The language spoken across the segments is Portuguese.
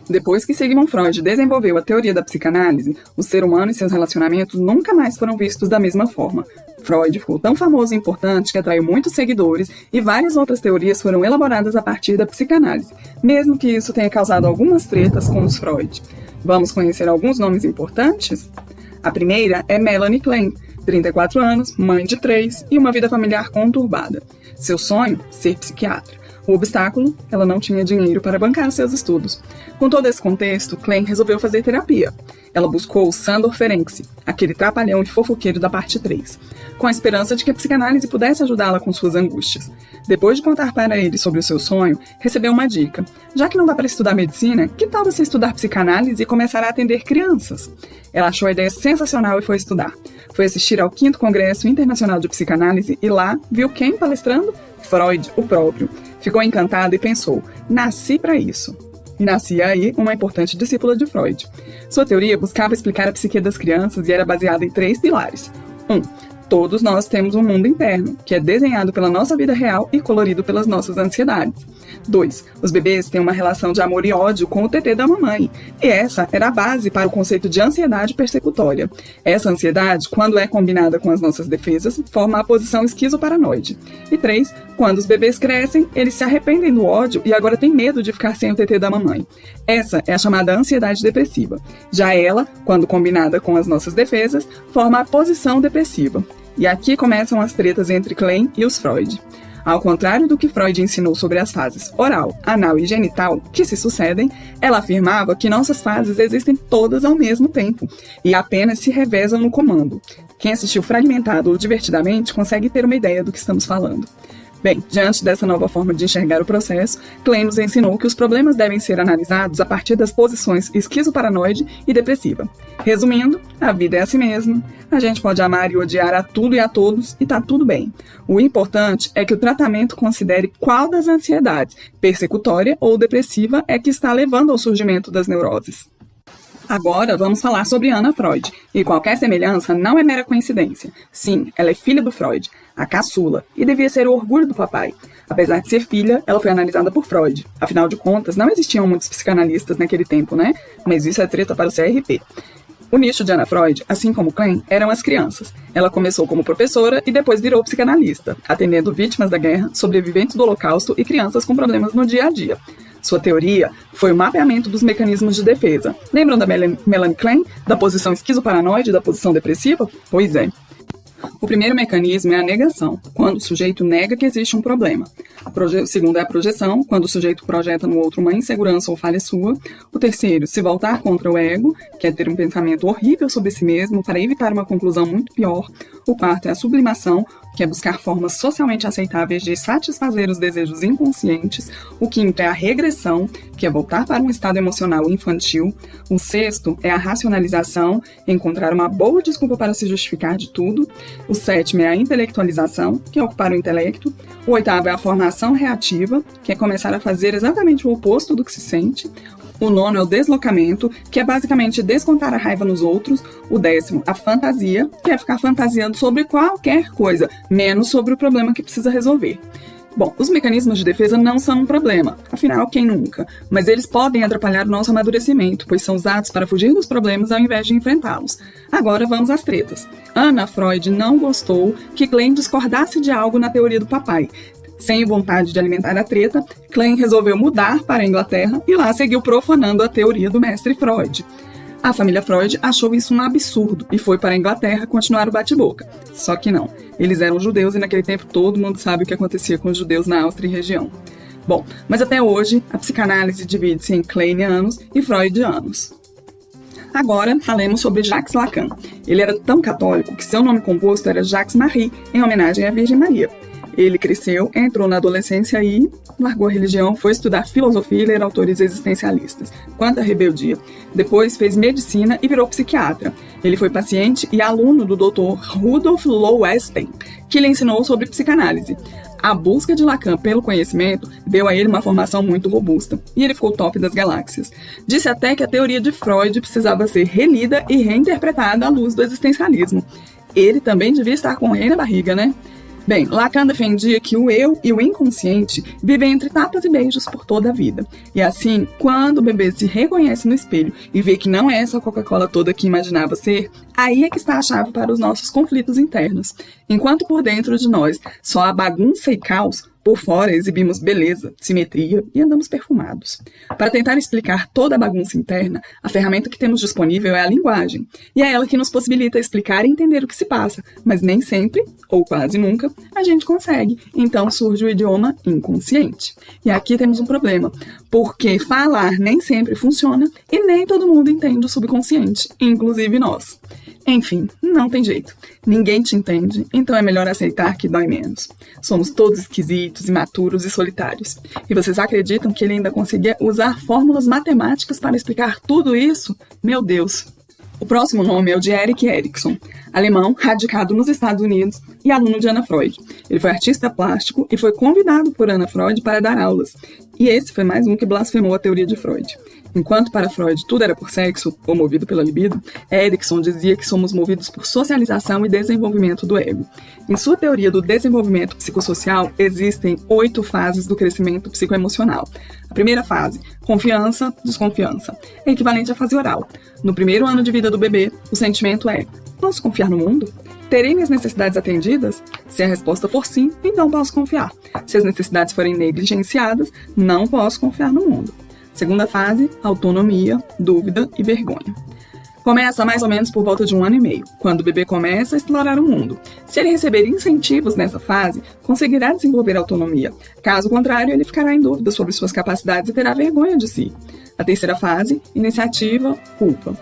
Depois que Sigmund Freud desenvolveu a teoria da psicanálise, o ser humano e seus relacionamentos nunca mais foram vistos da mesma forma. Freud ficou tão famoso e importante que atraiu muitos seguidores e várias outras teorias foram elaboradas a partir da psicanálise, mesmo que isso tenha causado algumas tretas com os Freud. Vamos conhecer alguns nomes importantes? A primeira é Melanie Klein, 34 anos, mãe de 3 e uma vida familiar conturbada. Seu sonho? Ser psiquiatra. O obstáculo? Ela não tinha dinheiro para bancar seus estudos. Com todo esse contexto, Klein resolveu fazer terapia. Ela buscou Sandor Ferenczi, aquele trapalhão e fofoqueiro da parte 3, com a esperança de que a psicanálise pudesse ajudá-la com suas angústias. Depois de contar para ele sobre o seu sonho, recebeu uma dica. Já que não dá para estudar medicina, que tal você estudar psicanálise e começar a atender crianças? Ela achou a ideia sensacional e foi estudar. Foi assistir ao 5º Congresso Internacional de Psicanálise e lá viu quem palestrando? Freud, o próprio. Ficou encantada e pensou, nasci para isso. E nascia aí uma importante discípula de Freud. Sua teoria buscava explicar a psique das crianças e era baseada em 3 pilares. 1. Todos nós temos um mundo interno, que é desenhado pela nossa vida real e colorido pelas nossas ansiedades. 2. Os bebês têm uma relação de amor e ódio com o tetê da mamãe. E essa era a base para o conceito de ansiedade persecutória. Essa ansiedade, quando é combinada com as nossas defesas, forma a posição esquizoparanoide. E 3. Quando os bebês crescem, eles se arrependem do ódio e agora têm medo de ficar sem o tetê da mamãe. Essa é a chamada ansiedade depressiva. Já ela, quando combinada com as nossas defesas, forma a posição depressiva. E aqui começam as tretas entre Klein e os Freud. Ao contrário do que Freud ensinou sobre as fases oral, anal e genital, que se sucedem, ela afirmava que nossas fases existem todas ao mesmo tempo e apenas se revezam no comando. Quem assistiu fragmentado ou divertidamente consegue ter uma ideia do que estamos falando. Bem, diante dessa nova forma de enxergar o processo, Klein nos ensinou que os problemas devem ser analisados a partir das posições esquizoparanoide e depressiva. Resumindo, a vida é assim mesmo. A gente pode amar e odiar a tudo e a todos e tá tudo bem. O importante é que o tratamento considere qual das ansiedades, persecutória ou depressiva, é que está levando ao surgimento das neuroses. Agora vamos falar sobre Anna Freud, e qualquer semelhança não é mera coincidência. Sim, ela é filha do Freud, a caçula, e devia ser o orgulho do papai. Apesar de ser filha, ela foi analisada por Freud. Afinal de contas, não existiam muitos psicanalistas naquele tempo, né? Mas isso é treta para o CRP. O nicho de Anna Freud, assim como Klein, eram as crianças. Ela começou como professora e depois virou psicanalista, atendendo vítimas da guerra, sobreviventes do Holocausto e crianças com problemas no dia a dia. Sua teoria foi o mapeamento dos mecanismos de defesa. Lembram da Melanie Klein, da posição esquizoparanoide e da posição depressiva? Pois é. O primeiro mecanismo é a negação, quando o sujeito nega que existe um problema. O segundo é a projeção, quando o sujeito projeta no outro uma insegurança ou falha sua. O terceiro, se voltar contra o ego, que é ter um pensamento horrível sobre si mesmo para evitar uma conclusão muito pior. O quarto é a sublimação, que é buscar formas socialmente aceitáveis de satisfazer os desejos inconscientes. O quinto é a regressão, que é voltar para um estado emocional infantil. O sexto é a racionalização, encontrar uma boa desculpa para se justificar de tudo. O sétimo é a intelectualização, que é ocupar o intelecto. O oitavo é a formação reativa, que é começar a fazer exatamente o oposto do que se sente. O nono é o deslocamento, que é basicamente descontar a raiva nos outros. O 10º, a fantasia, que é ficar fantasiando sobre qualquer coisa, menos sobre o problema que precisa resolver. Bom, os mecanismos de defesa não são um problema, afinal, quem nunca? Mas eles podem atrapalhar o nosso amadurecimento, pois são usados para fugir dos problemas ao invés de enfrentá-los. Agora vamos às tretas. Anna Freud não gostou que Klein discordasse de algo na teoria do papai. Sem vontade de alimentar a treta, Klein resolveu mudar para a Inglaterra e lá seguiu profanando a teoria do mestre Freud. A família Freud achou isso um absurdo e foi para a Inglaterra continuar o bate-boca. Só que não. Eles eram judeus e naquele tempo todo mundo sabe o que acontecia com os judeus na Áustria e região. Bom, mas até hoje a psicanálise divide-se em kleinianos e freudianos. Agora falemos sobre Jacques Lacan. Ele era tão católico que seu nome composto era Jacques Marie, em homenagem à Virgem Maria. Ele cresceu, entrou na adolescência e largou a religião, foi estudar filosofia e ler autores existencialistas. Quanta rebeldia! Depois fez medicina e virou psiquiatra. Ele foi paciente e aluno do Dr. Rudolf Lowenstein, que lhe ensinou sobre psicanálise. A busca de Lacan pelo conhecimento deu a ele uma formação muito robusta, e ele ficou top das galáxias. Disse até que a teoria de Freud precisava ser relida e reinterpretada à luz do existencialismo. Ele também devia estar com o rei na barriga, né? Bem, Lacan defendia que o eu e o inconsciente vivem entre tapas e beijos por toda a vida. E assim, quando o bebê se reconhece no espelho e vê que não é essa Coca-Cola toda que imaginava ser, aí é que está a chave para os nossos conflitos internos. Enquanto por dentro de nós só há bagunça e caos, por fora exibimos beleza, simetria e andamos perfumados. Para tentar explicar toda a bagunça interna, a ferramenta que temos disponível é a linguagem. E é ela que nos possibilita explicar e entender o que se passa, mas nem sempre, ou quase nunca, a gente consegue. Então surge o idioma inconsciente. E aqui temos um problema, porque falar nem sempre funciona e nem todo mundo entende o subconsciente, inclusive nós. Enfim, não tem jeito. Ninguém te entende, então é melhor aceitar que dói menos. Somos todos esquisitos, imaturos e solitários. E vocês acreditam que ele ainda conseguia usar fórmulas matemáticas para explicar tudo isso? Meu Deus! O próximo nome é o de Erik Erikson, alemão, radicado nos Estados Unidos e aluno de Anna Freud. Ele foi artista plástico e foi convidado por Anna Freud para dar aulas. E esse foi mais um que blasfemou a teoria de Freud. Enquanto para Freud tudo era por sexo, ou movido pela libido, Erikson dizia que somos movidos por socialização e desenvolvimento do ego. Em sua teoria do desenvolvimento psicossocial, existem 8 fases do crescimento psicoemocional. A primeira fase, confiança, desconfiança, é equivalente à fase oral. No primeiro ano de vida do bebê, o sentimento é: posso confiar no mundo? Terei minhas necessidades atendidas? Se a resposta for sim, então posso confiar. Se as necessidades forem negligenciadas, não posso confiar no mundo. Segunda fase, autonomia, dúvida e vergonha. Começa mais ou menos por volta de 1 ano e meio, quando o bebê começa a explorar o mundo. Se ele receber incentivos nessa fase, conseguirá desenvolver autonomia. Caso contrário, ele ficará em dúvida sobre suas capacidades e terá vergonha de si. A terceira fase, iniciativa, culpa.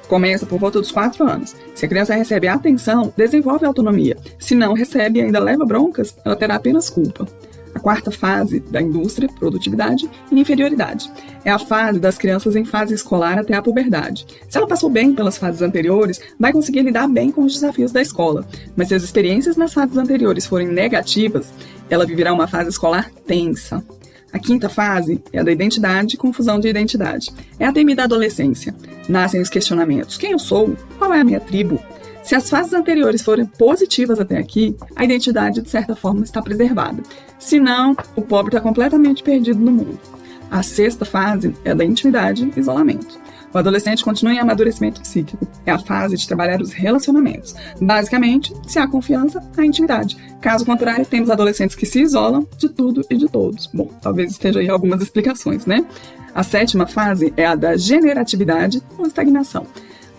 Começa por volta dos 4 anos. Se a criança recebe atenção, desenvolve autonomia. Se não recebe e ainda leva broncas, ela terá apenas culpa. A quarta fase da indústria, produtividade e inferioridade. É a fase das crianças em fase escolar até a puberdade. Se ela passou bem pelas fases anteriores, vai conseguir lidar bem com os desafios da escola. Mas se as experiências nas fases anteriores forem negativas, ela viverá uma fase escolar tensa. A quinta fase é a da identidade e confusão de identidade. É a temida adolescência. Nascem os questionamentos: quem eu sou? Qual é a minha tribo? Se as fases anteriores forem positivas até aqui, a identidade, de certa forma, está preservada. Se não, o pobre está completamente perdido no mundo. A sexta fase é a da intimidade e isolamento. O adolescente continua em amadurecimento psíquico. É a fase de trabalhar os relacionamentos. Basicamente, se há confiança, há intimidade. Caso contrário, temos adolescentes que se isolam de tudo e de todos. Bom, talvez esteja aí algumas explicações, né? A sétima fase é a da generatividade ou estagnação.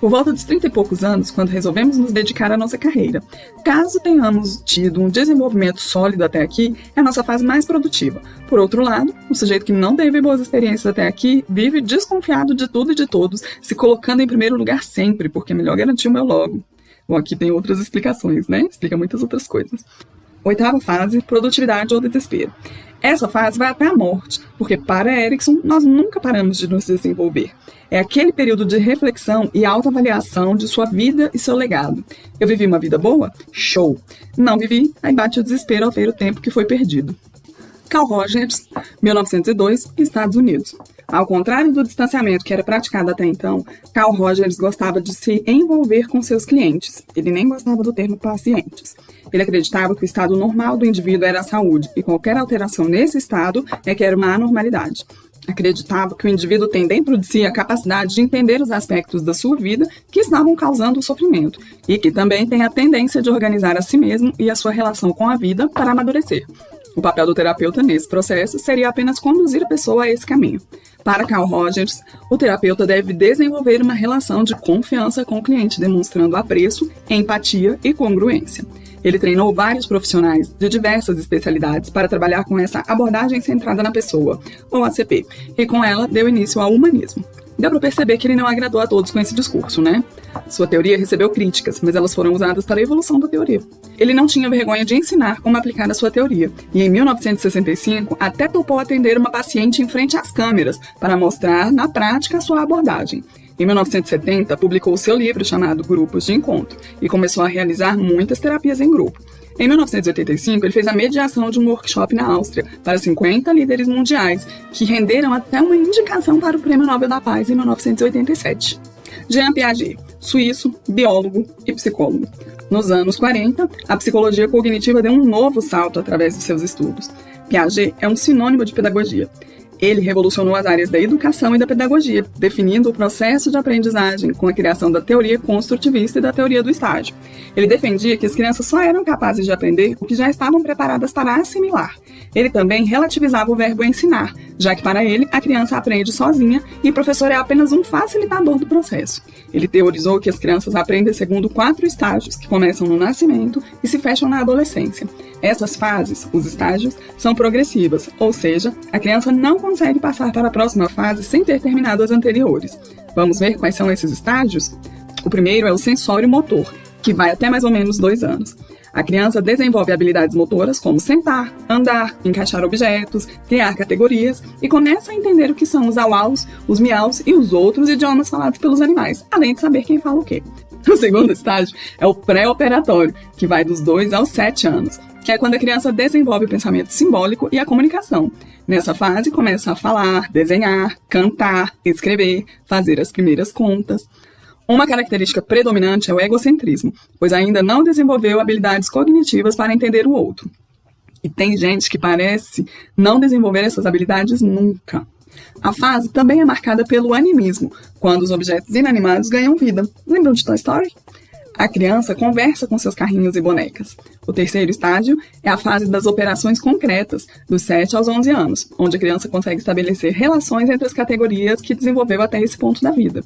Por volta dos 30 e poucos anos, quando resolvemos nos dedicar à nossa carreira. Caso tenhamos tido um desenvolvimento sólido até aqui, é a nossa fase mais produtiva. Por outro lado, o sujeito que não teve boas experiências até aqui vive desconfiado de tudo e de todos, se colocando em primeiro lugar sempre, porque é melhor garantir o meu logo. Bom, aqui tem outras explicações, né? Explica muitas outras coisas. Oitava fase, produtividade ou desespero. Essa fase vai até a morte, porque para Erikson nós nunca paramos de nos desenvolver. É aquele período de reflexão e autoavaliação de sua vida e seu legado. Eu vivi uma vida boa? Show! Não vivi, aí bate o desespero ao ver o tempo que foi perdido. Carl Rogers, 1902, Estados Unidos. Ao contrário do distanciamento que era praticado até então, Carl Rogers gostava de se envolver com seus clientes. Ele nem gostava do termo pacientes. Ele acreditava que o estado normal do indivíduo era a saúde, e qualquer alteração nesse estado é que era uma anormalidade. Acreditava que o indivíduo tem dentro de si a capacidade de entender os aspectos da sua vida que estavam causando o sofrimento, e que também tem a tendência de organizar a si mesmo e a sua relação com a vida para amadurecer. O papel do terapeuta nesse processo seria apenas conduzir a pessoa a esse caminho. Para Carl Rogers, o terapeuta deve desenvolver uma relação de confiança com o cliente, demonstrando apreço, empatia e congruência. Ele treinou vários profissionais de diversas especialidades para trabalhar com essa abordagem centrada na pessoa, ou ACP, e com ela deu início ao humanismo. Deu para perceber que ele não agradou a todos com esse discurso, né? Sua teoria recebeu críticas, mas elas foram usadas para a evolução da teoria. Ele não tinha vergonha de ensinar como aplicar a sua teoria, e em 1965 até topou atender uma paciente em frente às câmeras para mostrar na prática a sua abordagem. Em 1970, publicou seu livro chamado Grupos de Encontro e começou a realizar muitas terapias em grupo. Em 1985, ele fez a mediação de um workshop na Áustria para 50 líderes mundiais, que renderam até uma indicação para o Prêmio Nobel da Paz em 1987. Jean Piaget, suíço, biólogo e psicólogo. Nos anos 40, a psicologia cognitiva deu um novo salto através dos seus estudos. Piaget é um sinônimo de pedagogia. Ele revolucionou as áreas da educação e da pedagogia, definindo o processo de aprendizagem com a criação da teoria construtivista e da teoria do estágio. Ele defendia que as crianças só eram capazes de aprender o que já estavam preparadas para assimilar. Ele também relativizava o verbo ensinar, já que para ele a criança aprende sozinha e o professor é apenas um facilitador do processo. Ele teorizou que as crianças aprendem segundo 4 estágios, que começam no nascimento e se fecham na adolescência. Essas fases, os estágios, são progressivas, ou seja, a criança não consegue passar para a próxima fase sem ter terminado as anteriores. Vamos ver quais são esses estágios? O primeiro é o sensório-motor, que vai até mais ou menos 2 anos. A criança desenvolve habilidades motoras como sentar, andar, encaixar objetos, criar categorias e começa a entender o que são os auaus, os miaus e os outros idiomas falados pelos animais, além de saber quem fala o quê. O segundo estágio é o pré-operatório, que vai dos 2 aos 7 anos, que é quando a criança desenvolve o pensamento simbólico e a comunicação. Nessa fase, começa a falar, desenhar, cantar, escrever, fazer as primeiras contas. Uma característica predominante é o egocentrismo, pois ainda não desenvolveu habilidades cognitivas para entender o outro. E tem gente que parece não desenvolver essas habilidades nunca. A fase também é marcada pelo animismo, quando os objetos inanimados ganham vida. Lembram de Toy Story? A criança conversa com seus carrinhos e bonecas. O terceiro estágio é a fase das operações concretas, dos 7 aos 11 anos, onde a criança consegue estabelecer relações entre as categorias que desenvolveu até esse ponto da vida.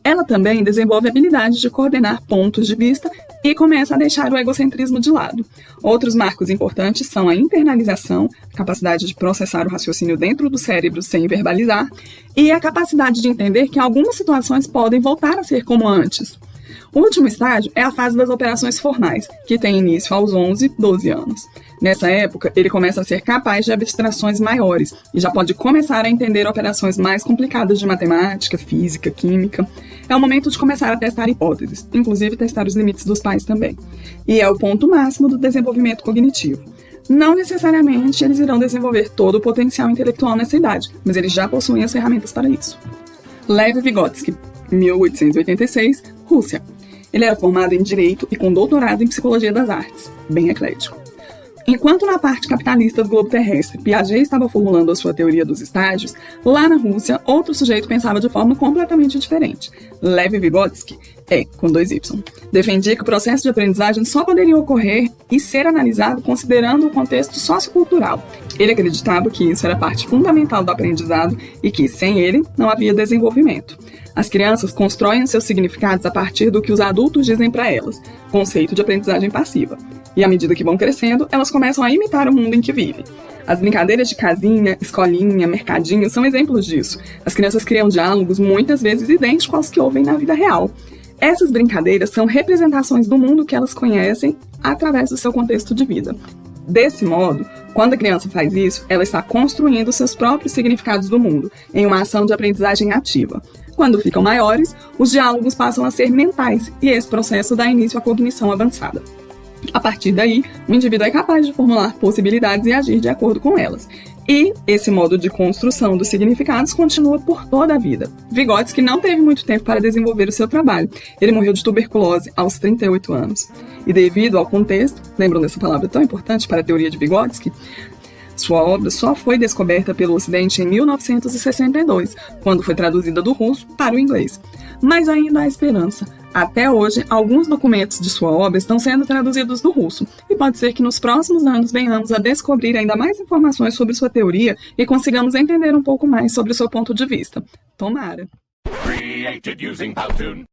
Ela também desenvolve a habilidade de coordenar pontos de vista e começa a deixar o egocentrismo de lado. Outros marcos importantes são a internalização, a capacidade de processar o raciocínio dentro do cérebro sem verbalizar, e a capacidade de entender que algumas situações podem voltar a ser como antes. O último estágio é a fase das operações formais, que tem início aos 11, 12 anos. Nessa época, ele começa a ser capaz de abstrações maiores e já pode começar a entender operações mais complicadas de matemática, física, química. É o momento de começar a testar hipóteses, inclusive testar os limites dos pais também. E é o ponto máximo do desenvolvimento cognitivo. Não necessariamente eles irão desenvolver todo o potencial intelectual nessa idade, mas eles já possuem as ferramentas para isso. Lev Vygotsky, 1886, Rússia. Ele era formado em Direito e com doutorado em Psicologia das Artes, bem eclético. Enquanto na parte capitalista do globo terrestre, Piaget estava formulando a sua teoria dos estágios, lá na Rússia, outro sujeito pensava de forma completamente diferente. Lev Vygotsky, com 2 Y, defendia que o processo de aprendizagem só poderia ocorrer e ser analisado considerando o contexto sociocultural. Ele acreditava que isso era parte fundamental do aprendizado e que, sem ele, não havia desenvolvimento. As crianças constroem seus significados a partir do que os adultos dizem para elas, conceito de aprendizagem passiva. E à medida que vão crescendo, elas começam a imitar o mundo em que vivem. As brincadeiras de casinha, escolinha, mercadinho são exemplos disso. As crianças criam diálogos muitas vezes idênticos aos que ouvem na vida real. Essas brincadeiras são representações do mundo que elas conhecem através do seu contexto de vida. Desse modo, quando a criança faz isso, ela está construindo seus próprios significados do mundo, em uma ação de aprendizagem ativa. Quando ficam maiores, os diálogos passam a ser mentais e esse processo dá início à cognição avançada. A partir daí, o indivíduo é capaz de formular possibilidades e agir de acordo com elas. E esse modo de construção dos significados continua por toda a vida. Vygotsky não teve muito tempo para desenvolver o seu trabalho. Ele morreu de tuberculose aos 38 anos. E devido ao contexto, lembram dessa palavra tão importante para a teoria de Vygotsky? Sua obra só foi descoberta pelo Ocidente em 1962, quando foi traduzida do russo para o inglês. Mas ainda há esperança. Até hoje, alguns documentos de sua obra estão sendo traduzidos do russo, e pode ser que nos próximos anos venhamos a descobrir ainda mais informações sobre sua teoria e consigamos entender um pouco mais sobre o seu ponto de vista. Tomara! Created using Powtoon.